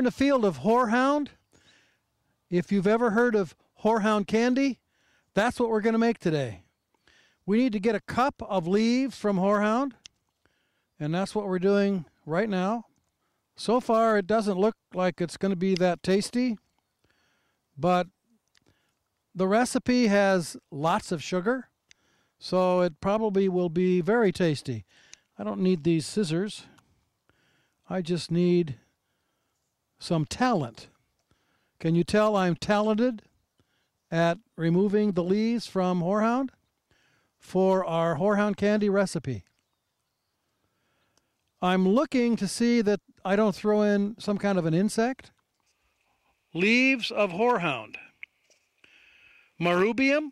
We're in the field of Horehound. If you've ever heard of Horehound Candy, that's what we're going to make today. We need to get a cup of leaves from Horehound, and that's what we're doing right now. So far, it doesn't look like it's going to be that tasty, but the recipe has lots of sugar, so it probably will be very tasty. I don't need these scissors. I just need some talent. Can you tell I'm talented at removing the leaves from Horehound for our Horehound Candy recipe? I'm looking to see that I don't throw in some kind of an insect. Leaves of Horehound. Marubium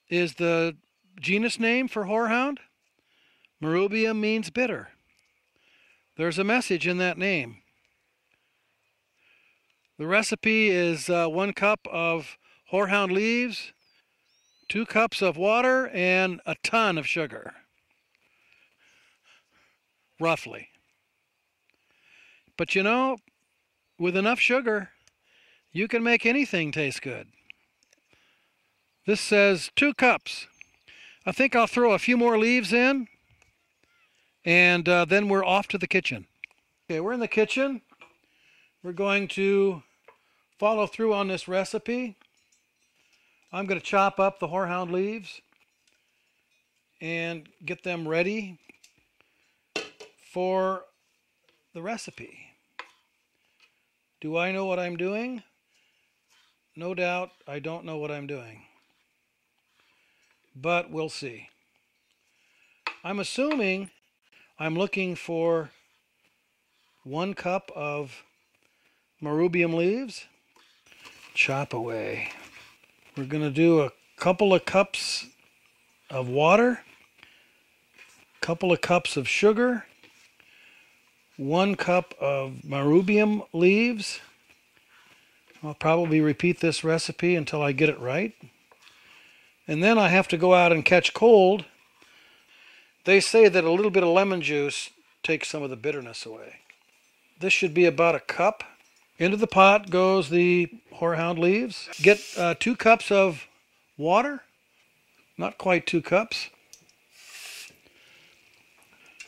is the genus name for Horehound. Marubium means bitter. There's a message in that name. The recipe is 1 cup of Horehound leaves, 2 cups of water, and a ton of sugar. Roughly. But you know, with enough sugar, you can make anything taste good. This says 2 cups. I think I'll throw a few more leaves in, and then we're off to the kitchen. Okay, we're in the kitchen. We're going to follow through on this recipe. I'm going to chop up the Horehound leaves and get them ready for the recipe. Do I know what I'm doing? No doubt I don't know what I'm doing. But we'll see. I'm assuming I'm looking for 1 cup of Marubium leaves. Chop away. We're going to do a couple of cups of water, a couple of cups of sugar, 1 cup of Marubium leaves. I'll probably repeat this recipe until I get it right. And then I have to go out and catch cold. They say that a little bit of lemon juice takes some of the bitterness away. This should be about a cup. Into the pot goes the Horehound leaves. Get 2 cups of water. Not quite 2 cups.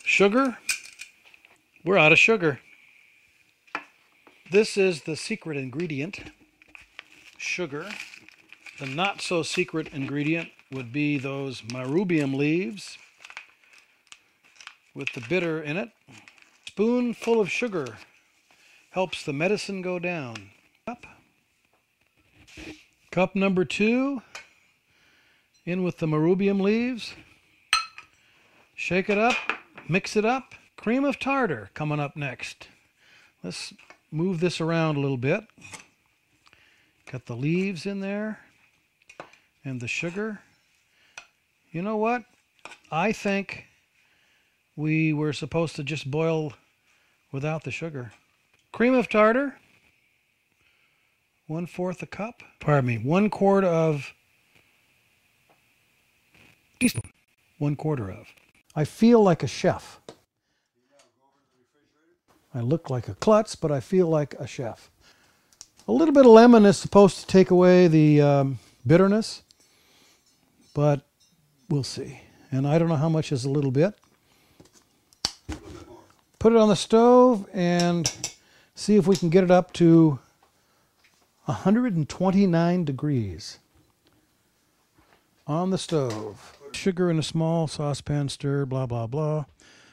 Sugar. We're out of sugar. This is the secret ingredient, sugar. The not so secret ingredient would be those Marubium leaves with the bitter in it. Spoonful of sugar helps the medicine go down. Cup number 2, in with the Marubium leaves. Shake it up, mix it up. Cream of tartar coming up next. Let's move this around a little bit. Got the leaves in there and the sugar. You know what? I think we were supposed to just boil without the sugar. Cream of tartar, 1/4 a cup. Pardon me, 1/4 of teaspoon. 1/4 of. I feel like a chef. I look like a klutz, but I feel like a chef. A little bit of lemon is supposed to take away the bitterness, but we'll see. And I don't know how much is a little bit. Put it on the stove and see if we can get it up to 129 degrees on the stove. Sugar in a small saucepan, stir, blah, blah, blah.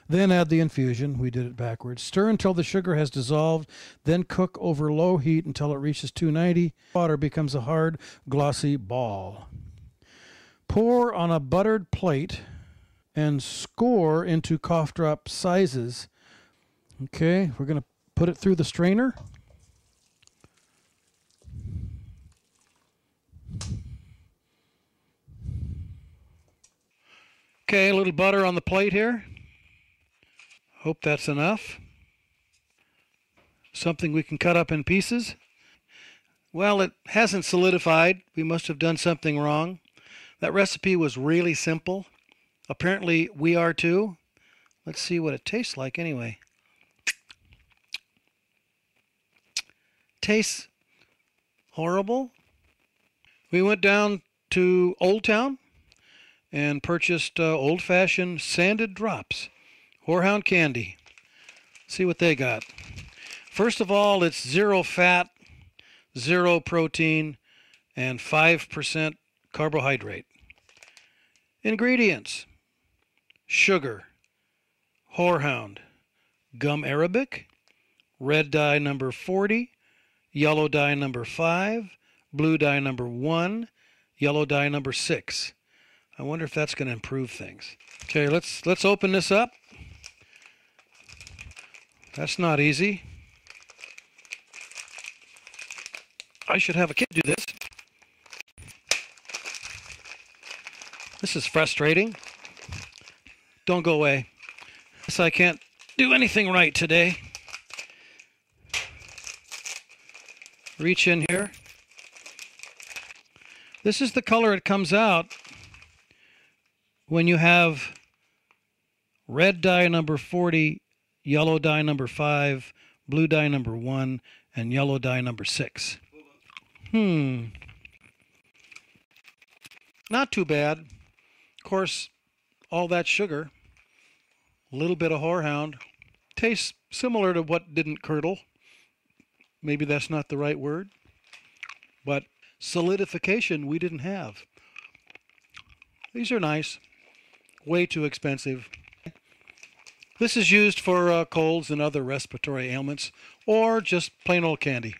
Then add the infusion. We did it backwards. Stir until the sugar has dissolved. Then cook over low heat until it reaches 290. Water becomes a hard, glossy ball. Pour on a buttered plate and score into cough drop sizes. Okay, we're going to put it through the strainer. Okay, a little butter on the plate here. Hope that's enough. Something we can cut up in pieces. Well, it hasn't solidified. We must have done something wrong. That recipe was really simple. Apparently we are too. Let's see what it tastes like anyway. tastes horrible. We went down to Old Town and purchased old-fashioned sanded drops, Horehound Candy. See what they got. First of all, it's 0 fat, 0 protein, and 5% carbohydrate. Ingredients: sugar, Horehound, gum arabic, red dye number 40, yellow dye number 5, blue dye number 1, yellow dye number 6. I wonder if that's going to improve things. Okay, let's open this up. That's not easy. I should have a kid do this. This is frustrating. Don't go away. Guess I can't do anything right today. Reach in here. This is the color it comes out when you have red dye number 40, yellow dye number 5, blue dye number 1, and yellow dye number 6. Not too bad. Of course, all that sugar, a little bit of Horehound, tastes similar to what didn't curdle. Maybe that's not the right word, but solidification we didn't have. These are nice. Way too expensive. This is used for colds and other respiratory ailments, or just plain old candy.